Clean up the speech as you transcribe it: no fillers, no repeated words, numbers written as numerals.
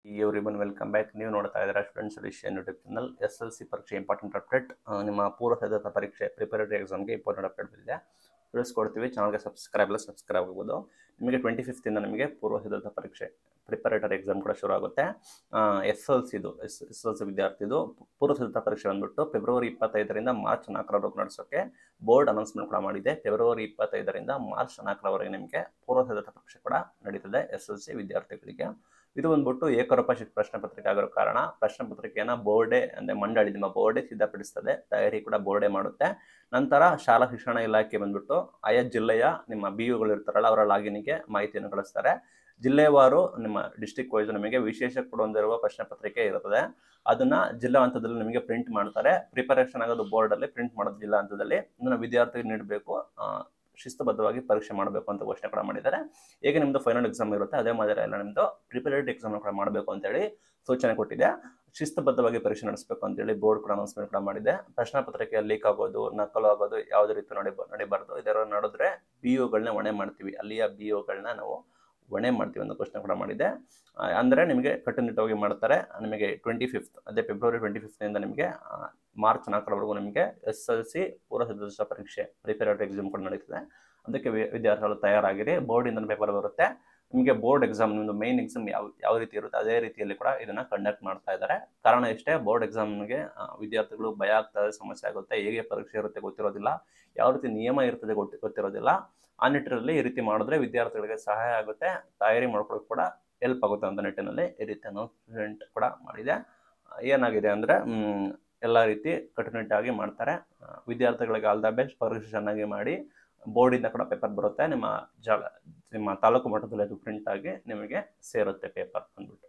Everyone welcome back. ನೀವು ನೋಡ್ತಾ ಇದ್ದೀರಾ student solution YouTube channel. SLC ಪರೀಕ್ಷೆ ಇಂಪಾರ್ಟೆಂಟ್ ಅಪ್ಡೇಟ್, ನಿಮ್ಮ ಪೂರ್ವ ಸಿದ್ಧತಾ ಪರೀಕ್ಷೆ ಪ್ರಿಪರೇಟರಿ ಎಕ್ಸಾಮ್ಗೆ ಇಂಪಾರ್ಟೆಂಟ್ ಅಪ್ಡೇಟ್ ಬಂದಿದೆ. ತಿಳಿಸ್ಕೊಡ್ತೀವಿ. ಚಾನಲ್ಗೆ ಸಬ್ಸ್ಕ್ರೈಬ್ ಆಗ್ಬೋದು. ನಿಮಗೆ 25th ಇಂದ ನಿಮಗೆ ಪೂರ್ವ ಸಿದ್ಧತಾ ಪರೀಕ್ಷೆ ಪ್ರಿಪರೇಟರಿ ಎಕ್ಸಾಮ್ ಕೂಡ ಶುರು ಆಗುತ್ತೆ. SLC ವಿದ್ಯಾರ್ಥಿದು ಪೂರ್ವ ಸಿದ್ಧತಾ ಪರೀಕ್ಷೆ ಬಂದ್ಬಿಟ್ಟು ಫೆಬ್ರವರಿ 25ರಿಂದ ಮಾರ್ಚ್ 4ರವರೆಗೂ ನಡೆಸೋಕೆ ಬೋರ್ಡ್ ಅನೌನ್ಸ್ಮೆಂಟ್ ಕೂಡ ಮಾಡಿದೆ. ಫೆಬ್ರವರಿ 25ರಿಂದ ಮಾರ್ಚ್ 4ರವರೆಗೆ ನಿಮಗೆ ಪೂರ್ವ ಸಿದ್ಧತಾ ಪರೀಕ್ಷೆ ಕೂಡ ನಡೀತದೆ SLC ವಿದ್ಯಾರ್ಥಿಗಳಿಗೆ. ಇದು ಬಂದ್ಬಿಟ್ಟು ಏಕರೂಪ ಪ್ರಶ್ನೆ ಪತ್ರಿಕೆ ಆಗಿರೋ ಕಾರಣ ಪ್ರಶ್ನೆ ಪತ್ರಿಕೆಯನ್ನ ಬೋರ್ಡೇ ಅಂದ್ರೆ ಮಂಡಳಿ ನಿಮ್ಮ ಬೋರ್ಡೇ ಸಿದ್ಧಪಡಿಸ್ತದೆ. ತಯಾರಿ ಕೂಡ ಬೋರ್ಡೇ ಮಾಡುತ್ತೆ. ನಂತರ ಶಾಲಾ ಶಿಕ್ಷಣ ಇಲಾಖೆ ಬಂದ್ಬಿಟ್ಟು ಆಯಾ ಜಿಲ್ಲೆಯ ನಿಮ್ಮ BUಗಳು ಇರ್ತಾರಲ್ಲ ಅವರ ಲಾಗಿನ್ಗೆ ಮಾಹಿತಿಯನ್ನು ಕಳಿಸ್ತಾರೆ. ಜಿಲ್ಲೆವಾರು ನಿಮ್ಮ ಡಿಸ್ಟ್ರಿಕ್ಟ್ ವೈಸ್ ನಿಮಗೆ ವಿಶೇಷ ಕೊಡೊಂದಿರುವ ಪ್ರಶ್ನೆ ಪತ್ರಿಕೆ ಇರುತ್ತದೆ. ಅದನ್ನ ಜಿಲ್ಲಾ ಹಂತದಲ್ಲಿ ನಿಮಗೆ ಪ್ರಿಂಟ್ ಮಾಡ್ತಾರೆ. ಪ್ರಿಪರೇಷನ್ ಆಗೋದು ಬೋರ್ಡ್ ಅಲ್ಲಿ, ಪ್ರಿಂಟ್ ಮಾಡೋದು ಜಿಲ್ಲಾ ಹಂತದಲ್ಲಿ. ಇದನ್ನ ವಿದ್ಯಾರ್ಥಿಗೆ ನೀಡಬೇಕು, ಶಿಸ್ತುಬದ್ಧವಾಗಿ ಪರೀಕ್ಷೆ ಮಾಡಬೇಕು ಅಂತ ಘೋಷಣೆ ಕೂಡ ಮಾಡಿದ್ದಾರೆ. ಹೇಗೆ ನಿಮ್ದು ಫೈನಲ್ ಎಕ್ಸಾಮ್ ಇರುತ್ತೆ ಅದೇ ಮಾದರಿ ಎಲ್ಲ ನಿಮ್ದು ಪ್ರಿಪರೇಟರಿ ಎಕ್ಸಾಮ್ ಕೂಡ ಮಾಡಬೇಕು ಅಂತೇಳಿ ಸೂಚನೆ ಕೊಟ್ಟಿದೆ. ಶಿಸ್ತುಬದ್ಧವಾಗಿ ಪರೀಕ್ಷೆ ನಡೆಸಬೇಕು ಅಂತೇಳಿ ಬೋರ್ಡ್ ಕೂಡ ಅನೌನ್ಸ್ಮೆಂಟ್ ಕೂಡ ಮಾಡಿದೆ. ಪ್ರಶ್ನೆ ಪತ್ರಿಕೆ ಲೀಕ್ ಆಗೋದು, ನಕಲು ಆಗೋದು ಯಾವುದೇ ರೀತಿ ನಡಿಬಾರ್ದು. ಇದರ ನಡೆದ್ರೆ BUಗಳನ್ನ ಹೊಣೆ ಮಾಡ್ತೀವಿ, ಅಲ್ಲಿಯ BUಗಳನ್ನ ನಾವು ಹೊಣೆ ಮಾಡ್ತೀವಿ ಅಂತ ಘೋಷಣೆ ಕೂಡ ಮಾಡಿದೆ. ಅಂದ್ರೆ ನಿಮಗೆ ಕಟ್ಟುನಿಟ್ಟಾಗಿ ಮಾಡ್ತಾರೆ. ನಿಮಗೆ 25th ಅದೇ ಫೆಬ್ರವರಿ 25th ಇಂದ ನಿಮಗೆ ಮಾರ್ಚ್ 4ರವರೆಗೂ ನಿಮಗೆ SLC ಪೂರ್ವ ಸಿದ್ಧತಾ ಪರೀಕ್ಷೆ ಪ್ರಿಪರೇಟರಿ ಎಕ್ಸಾಮ್ ಕೂಡ ನಡೀತದೆ. ಅದಕ್ಕೆ ವಿದ್ಯಾರ್ಥಿಗಳು ತಯಾರಾಗಿರಿ. ಬೋರ್ಡ್ ಇಂದ ಪೇಪರ್ ಬರುತ್ತೆ. ನಿಮಗೆ ಬೋರ್ಡ್ ಎಕ್ಸಾಮ್ ನಿಮ್ದು ಮೈನ್ ಎಕ್ಸಾಮ್ ಯಾವ ರೀತಿ ಇರುತ್ತೆ ಅದೇ ರೀತಿಯಲ್ಲಿ ಕೂಡ ಇದನ್ನ ಕಂಡಕ್ಟ್ ಮಾಡ್ತಾ ಇದ್ದಾರೆ. ಕಾರಣ ಇಷ್ಟೇ, ಬೋರ್ಡ್ ಎಕ್ಸಾಮ್ಗೆ ವಿದ್ಯಾರ್ಥಿಗಳು ಭಯ ಆಗ್ತದೆ, ಸಮಸ್ಯೆ ಆಗುತ್ತೆ. ಹೇಗೆ ಪರೀಕ್ಷೆ ಇರುತ್ತೆ ಗೊತ್ತಿರೋದಿಲ್ಲ, ಯಾವ ರೀತಿ ನಿಯಮ ಇರ್ತದೆ ಗೊತ್ತಿರೋದಿಲ್ಲ. ಆ ನಿಟ್ಟಿನಲ್ಲಿ ಈ ರೀತಿ ಮಾಡಿದ್ರೆ ವಿದ್ಯಾರ್ಥಿಗಳಿಗೆ ಸಹಾಯ ಆಗುತ್ತೆ, ತಯಾರಿ ಮಾಡ್ಕೊಳ್ಳೋಕೆ ಕೂಡ ಹೆಲ್ಪ್ ಆಗುತ್ತೆ ಅಂತ ನಿಟ್ಟಿನಲ್ಲಿ ಈ ರೀತಿ ಅನೌನ್ಸ್ಮೆಂಟ್ ಕೂಡ ಮಾಡಿದೆ. ಏನಾಗಿದೆ ಅಂದ್ರೆ ಎಲ್ಲ ರೀತಿ ಕಟ್ಟುನಿಟ್ಟಾಗಿ ಮಾಡ್ತಾರೆ. ವಿದ್ಯಾರ್ಥಿಗಳಿಗೆ ಆಲ್ ದ ಬೆಸ್ಟ್. ಪರೀಕ್ಷೆ ಚೆನ್ನಾಗಿ ಮಾಡಿ. ಬೋರ್ಡಿಂದ ಕೂಡ ಪೇಪರ್ ಬರುತ್ತೆ. ನಿಮ್ಮ ತಾಲೂಕು ಮಟ್ಟದಲ್ಲಿ ಅದು ಪ್ರಿಂಟ್ ಆಗಿ ನಿಮಗೆ ಸೇರುತ್ತೆ ಪೇಪರ್ ಅಂದ್ಬಿಟ್ಟು.